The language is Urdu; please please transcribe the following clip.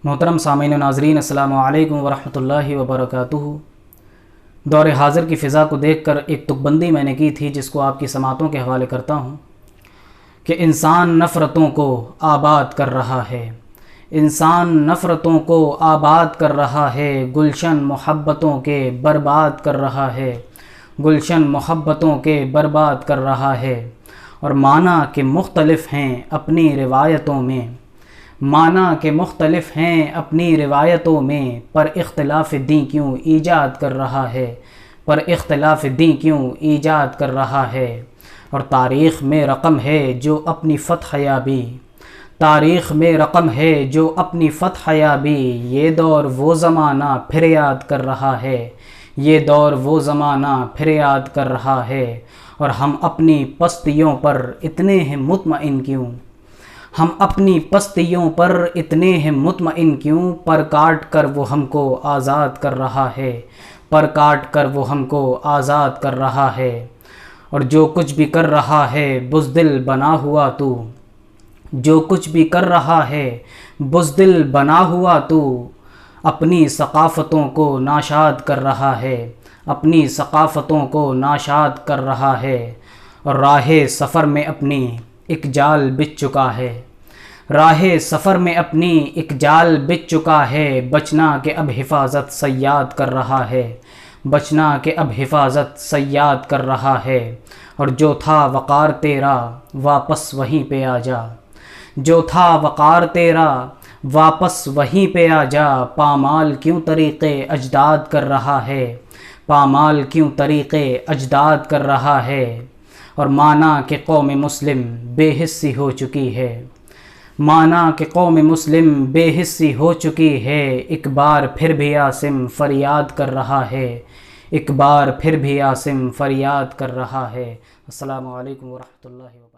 محترم سامعین و ناظرین، السلام علیکم ورحمۃ اللہ وبرکاتہ۔ دور حاضر کی فضا کو دیکھ کر ایک تک بندی میں نے کی تھی، جس کو آپ کی سماعتوں کے حوالے کرتا ہوں کہ انسان نفرتوں کو آباد کر رہا ہے، انسان نفرتوں کو آباد کر رہا ہے، گلشن محبتوں کے برباد کر رہا ہے، گلشن محبتوں کے برباد کر رہا ہے۔ اور معنی کہ مختلف ہیں اپنی روایتوں میں، معنی کہ مختلف ہیں اپنی روایتوں میں، پر اختلاف دین کیوں ایجاد کر رہا ہے، پر اختلاف دین کیوں ایجاد کر رہا ہے۔ اور تاریخ میں رقم ہے جو اپنی فتح یابی، تاریخ میں رقم ہے جو اپنی فتح یابی، یہ دور وہ زمانہ پھر یاد کر رہا ہے، یہ دور وہ زمانہ پھر یاد کر رہا ہے۔ اور ہم اپنی پستیوں پر اتنے ہیں مطمئن کیوں، ہم اپنی پستیوں پر اتنے ہیں مطمئن کیوں، پر کاٹ کر وہ ہم کو آزاد کر رہا ہے، پر کاٹ کر وہ ہم کو آزاد کر رہا ہے۔ اور جو کچھ بھی کر رہا ہے بزدل بنا ہوا تو، جو کچھ بھی کر رہا ہے بزدل بنا ہوا تو، اپنی ثقافتوں کو ناشاد کر رہا ہے، اپنی ثقافتوں کو ناشاد کر رہا ہے۔ اور راہ سفر میں اپنی ایک جال بچھ چکا ہے، راہ سفر میں اپنی ایک جال بچھ چکا ہے، بچنا کہ اب حفاظت صیاد کر رہا ہے، بچنا کہ اب حفاظت صیاد کر رہا ہے۔ اور جو تھا وقار تیرا واپس وہیں پہ آ جا، جو تھا وقار تیرا واپس وہیں پہ آ جا، پامال کیوں طریقے اجداد کر رہا ہے، پامال کیوں طریقے اجداد کر رہا ہے۔ اور مانا کہ قوم مسلم بے حسی ہو چکی ہے، مانا کہ قوم مسلم بے حسی ہو چکی ہے، ایک بار پھر بھی عاصم فریاد کر رہا ہے، ایک بار پھر بھی عاصم فریاد کر رہا ہے۔ السلام علیکم ورحمۃ اللہ وبرکاتہ۔